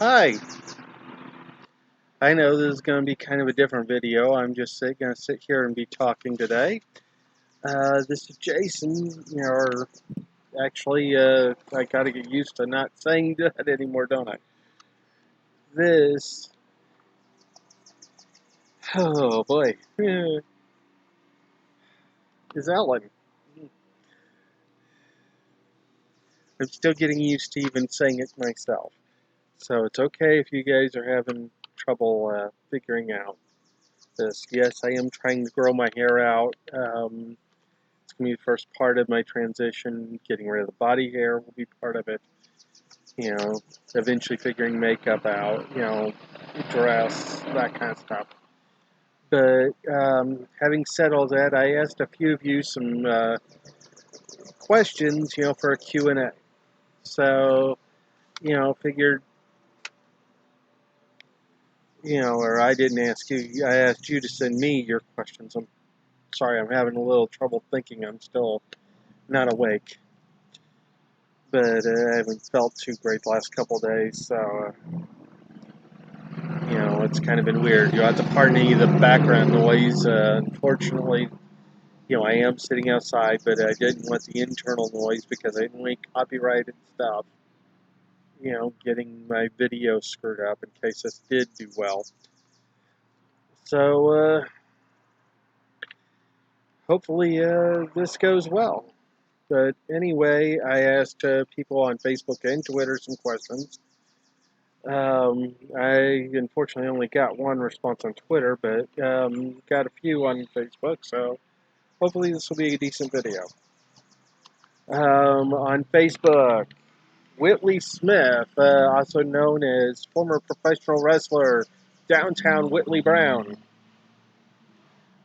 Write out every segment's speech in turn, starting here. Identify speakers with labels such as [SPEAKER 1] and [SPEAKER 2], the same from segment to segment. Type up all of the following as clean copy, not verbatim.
[SPEAKER 1] Hi, I know this is going to be kind of a different video. I'm just going to sit here and be talking today. This is Jason, or actually, I got to get used to not saying that anymore, don't I? This, oh boy, is Ellen. I'm still getting used to even saying it myself. So it's okay if you guys are having trouble figuring out this. Yes, I am trying to grow my hair out. It's going to be the first part of my transition. Getting rid of the body hair will be part of it. Eventually figuring makeup out, dress, that kind of stuff. But having said all that, I asked a few of you some questions, for a Q&A. So, figured, or I didn't ask you, I asked you to send me your questions. I'm sorry, I'm having a little trouble thinking. I'm still not awake. But I haven't felt too great the last couple of days, so it's kind of been weird. You'll have to pardon me the background noise. Unfortunately, I am sitting outside, but I didn't want the internal noise because I didn't want copyrighted stuff, getting my video screwed up in case this did do well. So, hopefully, this goes well. But anyway, I asked people on Facebook and Twitter some questions. I unfortunately only got one response on Twitter, but got a few on Facebook, so hopefully this will be a decent video. On Facebook, Whitley Smith, also known as former professional wrestler, Downtown Whitley Brown.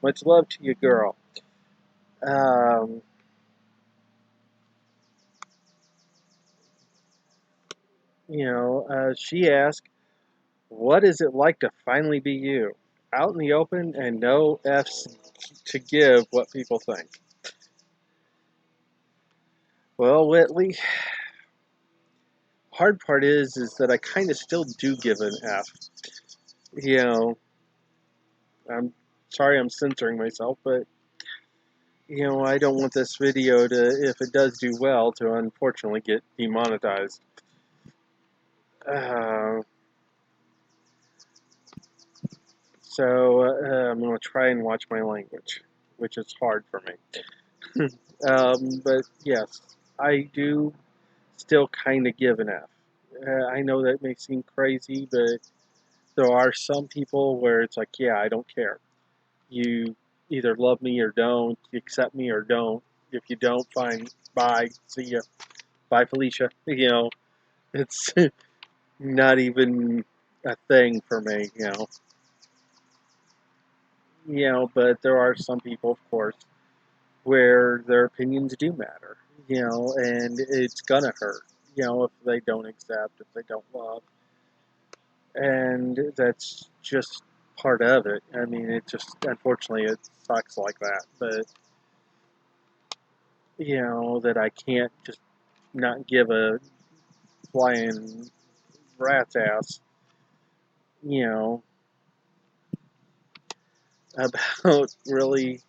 [SPEAKER 1] Much love to you, girl. Um, she asked, what is it like to finally be you? Out in the open and no F's to give what people think. Well, Whitley, hard part is that I kind of still do give an F. I'm sorry I'm censoring myself, but I don't want this video to, if it does do well, to unfortunately get demonetized. So I'm going to try and watch my language, which is hard for me. But yes, I do still kind of give an F. I know that may seem crazy, but there are some people where it's like, yeah, I don't care. You either love me or don't, you accept me or don't. If you don't, fine, bye, see ya, bye, Felicia. It's not even a thing for me. But there are some people, of course, where their opinions do matter. And it's gonna hurt. If they don't accept, if they don't love, and that's just part of it. I mean, it just, unfortunately, it sucks like that. But that I can't just not give a flying rat's ass, you know, about really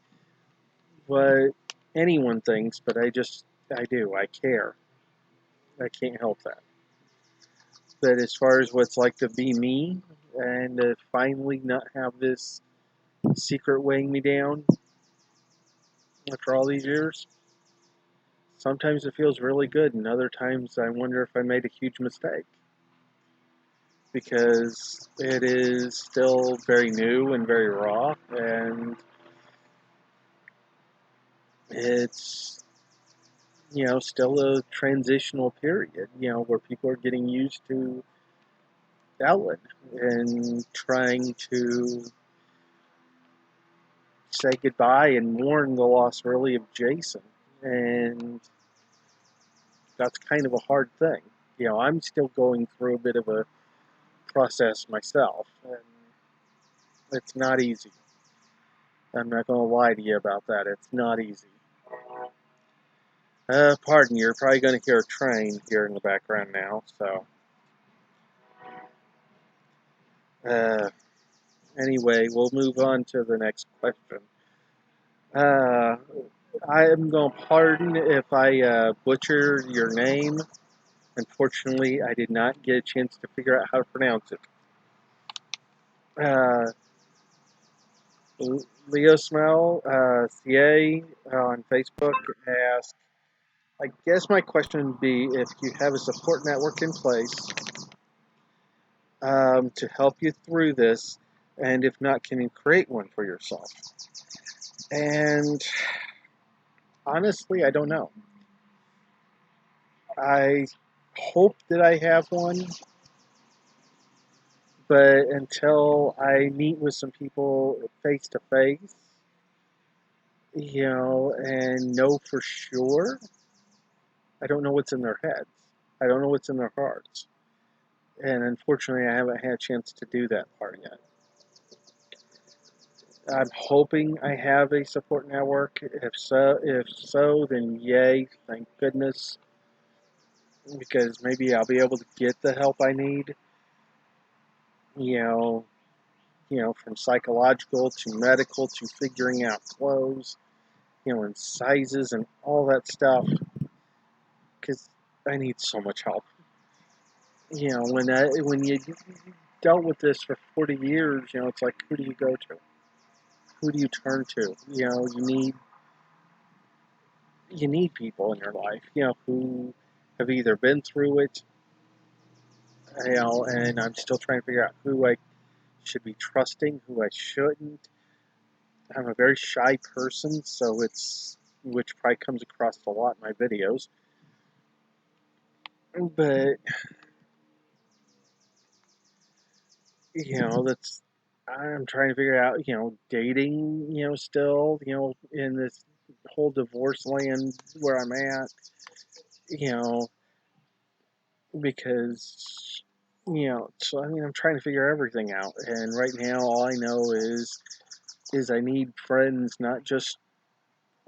[SPEAKER 1] what anyone thinks, but I do. I care. I can't help that. But as far as what's like to be me and to finally not have this secret weighing me down after all these years, sometimes it feels really good, and other times I wonder if I made a huge mistake. Because it is still very new and very raw, and it's still a transitional period, where people are getting used to Ellen and trying to say goodbye and mourn the loss really of Jason, and that's kind of a hard thing. I'm still going through a bit of a process myself, and it's not easy. I'm not going to lie to you about that. It's not easy. Pardon, you're probably going to hear a train here in the background now, so Uh, anyway, we'll move on to the next question. Uh, I am going to pardon if I butcher your name. Unfortunately, I did not get a chance to figure out how to pronounce it. Uh, Leo Smell, CA on Facebook asked, I guess my question would be if you have a support network in place to help you through this, and if not, can you create one for yourself? And honestly, I don't know. I hope that I have one, but until I meet with some people face to face, and know for sure, I don't know what's in their heads. I don't know what's in their hearts. And unfortunately, I haven't had a chance to do that part yet. I'm hoping I have a support network. If so, then yay, thank goodness, because maybe I'll be able to get the help I need. You know, from psychological to medical to figuring out clothes, and sizes and all that stuff. Because I need so much help. When you dealt with this for 40 years, it's like, who do you go to? Who do you turn to? You need people in your life, who have either been through it, and I'm still trying to figure out who I should be trusting, who I shouldn't. I'm a very shy person, so which probably comes across a lot in my videos. But that's I'm trying to figure out, dating, still, in this whole divorce land where I'm at, you know, because so I mean I'm trying to figure everything out, and right now all I know is I need friends not just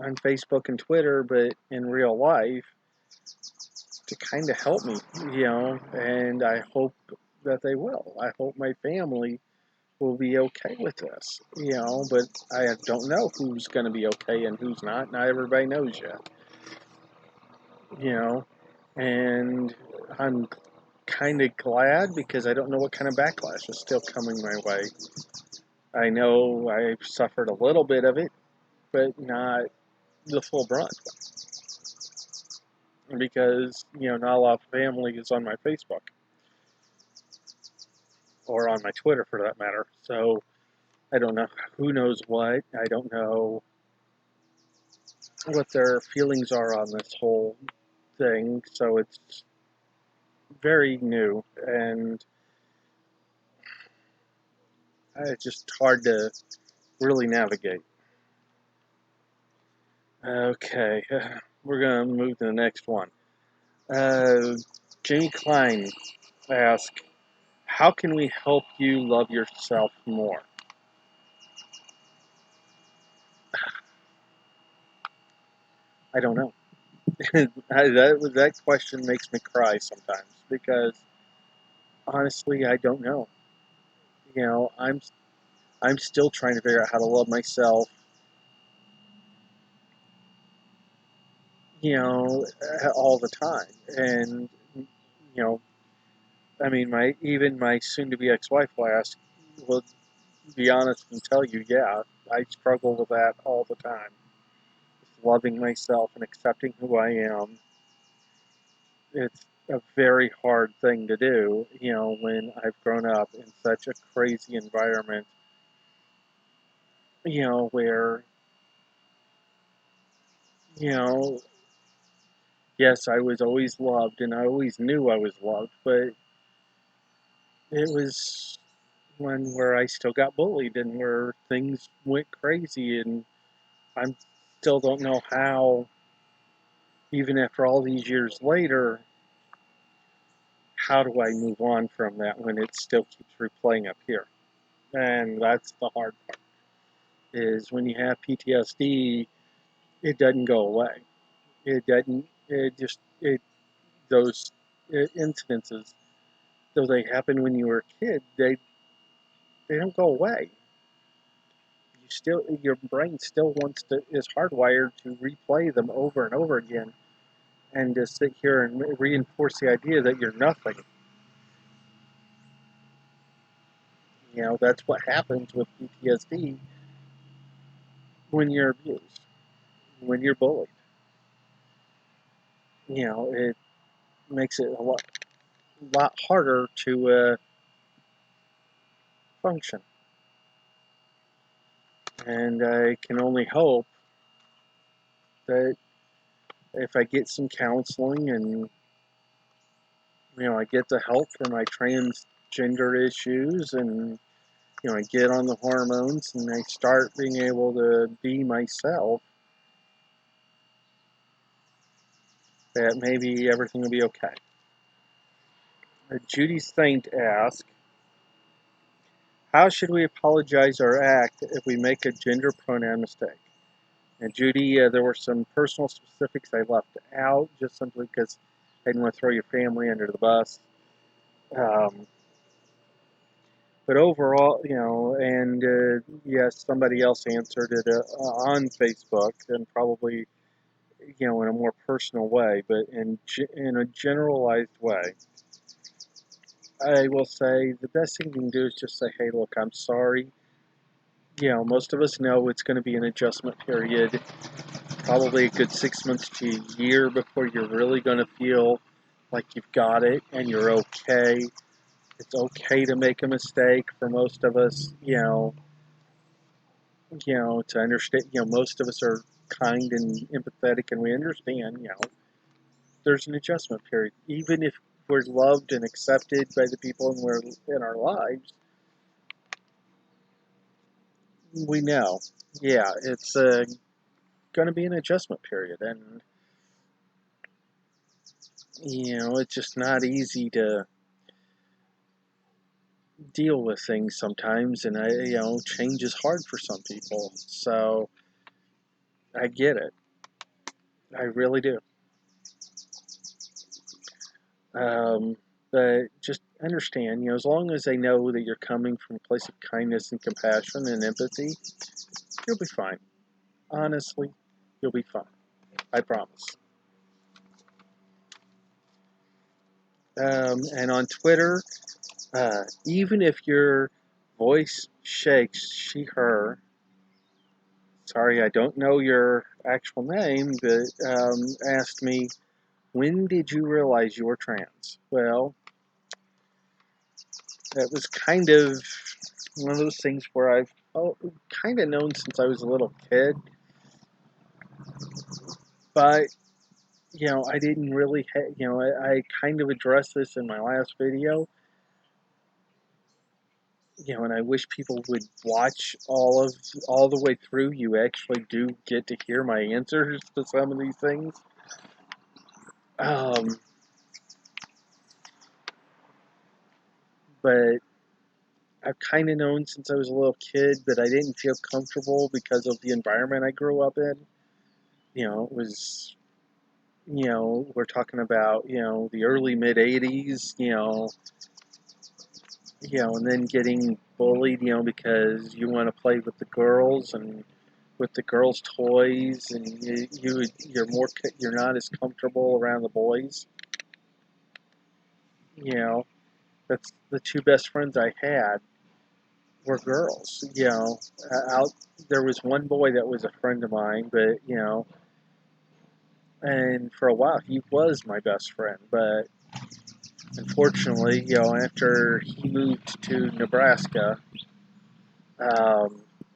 [SPEAKER 1] on Facebook and Twitter, but in real life to kind of help me, and I hope that they will. I hope my family will be okay with this, but I don't know who's going to be okay and who's not. Not everybody knows yet, you know, and I'm kind of glad because I don't know what kind of backlash is still coming my way. I know I've suffered a little bit of it, but not the full brunt because, not a lot of family is on my Facebook or on my Twitter for that matter. So I don't know who knows what. I don't know what their feelings are on this whole thing. So it's very new and it's just hard to really navigate. Okay, we're going to move to the next one. Jamie Klein asks, how can we help you love yourself more? I don't know. That question makes me cry sometimes because honestly, I don't know. I'm still trying to figure out how to love myself. All the time, and you know, I mean, my soon-to-be ex-wife will be honest and tell you, yeah, I struggle with that all the time. Just loving myself and accepting who I am. It's a very hard thing to do, when I've grown up in such a crazy environment, where, you know, yes, I was always loved and I always knew I was loved, but it was one where I still got bullied and where things went crazy, and I still don't know how, even after all these years later, how do I move on from that when it still keeps replaying up here? And that's the hard part, is when you have PTSD, it doesn't go away. It doesn't, those incidences, though they happen when you were a kid, they don't go away. You still, your brain still wants to, is hardwired to replay them over and over again, and to sit here and reinforce the idea that you're nothing. That's what happens with PTSD when you're abused, when you're bullied. It makes it a lot harder to function. And I can only hope that if I get some counseling and I get the help for my transgender issues, and I get on the hormones and I start being able to be myself, that maybe everything will be okay. Judy Saint asks, how should we apologize or act if we make a gender pronoun mistake? And Judy, there were some personal specifics I left out just simply because I didn't want to throw your family under the bus. Um, but overall, and yes, somebody else answered it on Facebook, and probably, in a more personal way, but in a generalized way. I will say the best thing you can do is just say, hey, look, I'm sorry. Most of us know it's going to be an adjustment period, probably a good 6 months to a year before you're really going to feel like you've got it and you're okay. It's okay to make a mistake for most of us, to understand, most of us are kind and empathetic, and we understand, there's an adjustment period. Even if we're loved and accepted by the people in our lives, we know, yeah, it's going to be an adjustment period. And, it's just not easy to deal with things sometimes. And change is hard for some people. So I get it. I really do. Um, but just understand, as long as they know that you're coming from a place of kindness and compassion and empathy, you'll be fine. Honestly, you'll be fine. I promise. And on Twitter, even if your voice shakes, she, her. Sorry, I don't know your actual name, but asked me, when did you realize you were trans? Well, that was kind of one of those things where I've kind of known since I was a little kid, but I didn't really, I kind of addressed this in my last video, and I wish people would watch all the way through. You actually do get to hear my answers to some of these things. Um, but I've kind of known since I was a little kid that I didn't feel comfortable because of the environment I grew up in. It was, we're talking about, the early mid 80s, and then getting bullied, because you want to play with the girls and with the girls' toys, and you're not as comfortable around the boys. That's the two best friends I had were girls. Out there was one boy that was a friend of mine, but and for a while he was my best friend, but unfortunately, after he moved to Nebraska,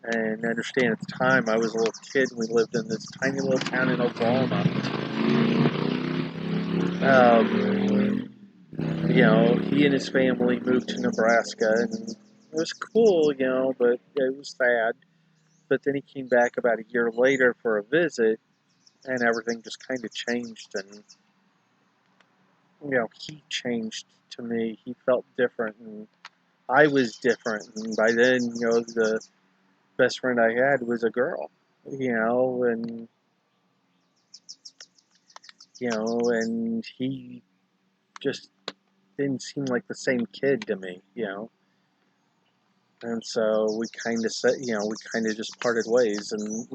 [SPEAKER 1] and understand at the time I was a little kid and we lived in this tiny little town in Oklahoma. He and his family moved to Nebraska, and it was cool, but it was sad. But then he came back about a year later for a visit, and everything just kind of changed. And he changed to me. He felt different, and I was different. And by then, the best friend I had was a girl. And and he just didn't seem like the same kid to me. And so we kind of said, we kind of just parted ways, and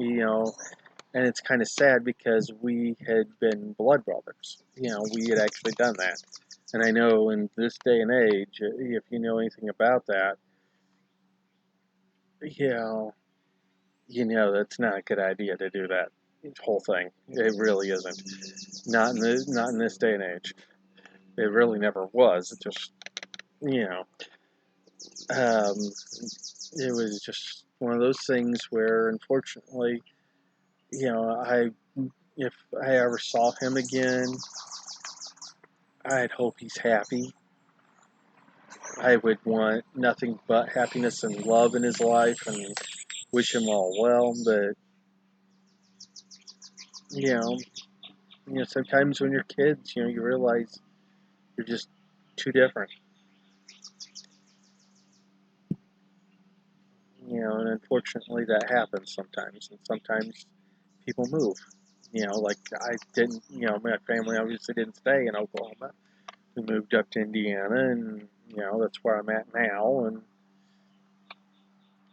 [SPEAKER 1] and it's kind of sad because we had been blood brothers. We had actually done that. And I know in this day and age, if you know anything about that, you know, that's not a good idea to do that whole thing. It really isn't. Not in this day and age. It really never was. It just you know, um, it was just one of those things where, unfortunately, I if I ever saw him again, I'd hope he's happy. I would want nothing but happiness and love in his life, and wish him all well. But you know, sometimes when you're kids, you realize you're just too different. And unfortunately, that happens sometimes. And sometimes people move. Like I didn't. My family obviously didn't stay in Oklahoma. We moved up to Indiana, and that's where I'm at now. And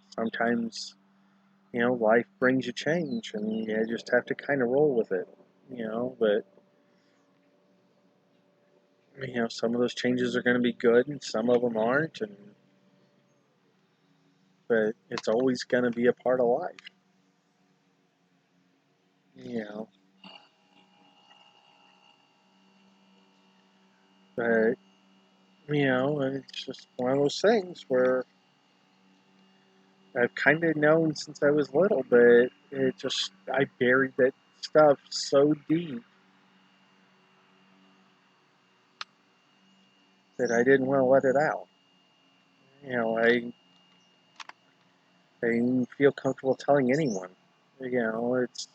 [SPEAKER 1] sometimes, life brings you change, and you just have to kind of roll with it. But some of those changes are going to be good, and some of them aren't, and but it's always going to be a part of life. You know, but it's just one of those things where I've kind of known since I was little, but I buried that stuff so deep that I didn't want to let it out. I didn't feel comfortable telling anyone. It's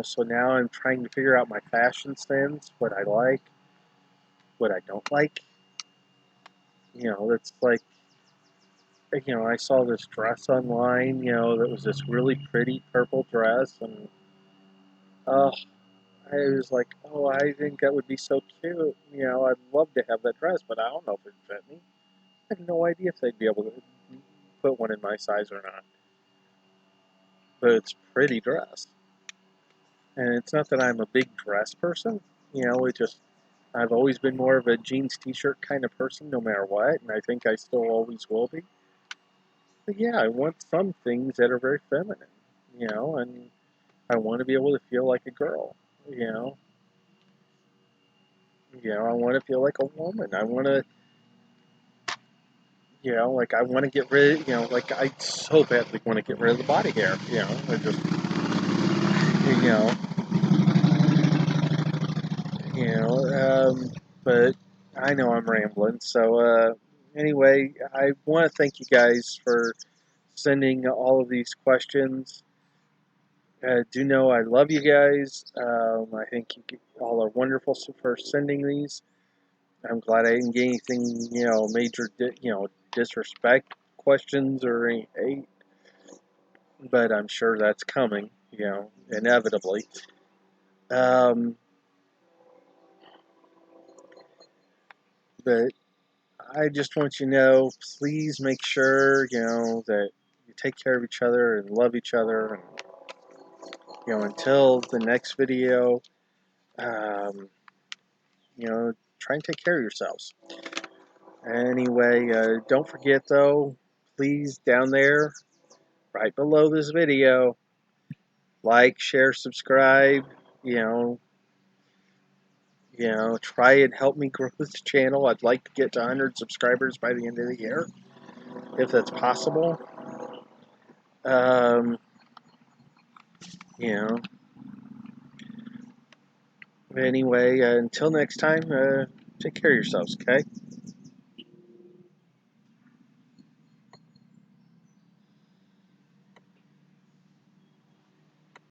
[SPEAKER 1] so now I'm trying to figure out my fashion sense, what I like, what I don't like. It's like I saw this dress online, that was this really pretty purple dress, and uh, I was like, oh, I think that would be so cute. I'd love to have that dress, but I don't know if it fit me. I had no idea if they'd be able to put one in my size or not. But it's a pretty dress. And it's not that I'm a big dress person. I've always been more of a jeans t-shirt kind of person no matter what, and I think I still always will be. But yeah, I want some things that are very feminine, and I want to be able to feel like a girl, you know. I want to feel like a woman. I want to, like I want to get rid, like I so badly want to get rid of the body hair, I just, you know, you know, but I know I'm rambling. So, anyway, I want to thank you guys for sending all of these questions. Do know I love you guys. I think you all are wonderful for sending these. I'm glad I didn't get anything, major, disrespect questions or any hate, but I'm sure that's coming, inevitably. Um, but I just want you to know, please make sure, that you take care of each other and love each other. And, until the next video, um, try and take care of yourselves. Anyway, don't forget though, please down there, right below this video, like, share, subscribe, you know, try and help me grow this channel. I'd like to get to 100 subscribers by the end of the year, if that's possible. Um, you know, anyway, until next time, take care of yourselves, okay?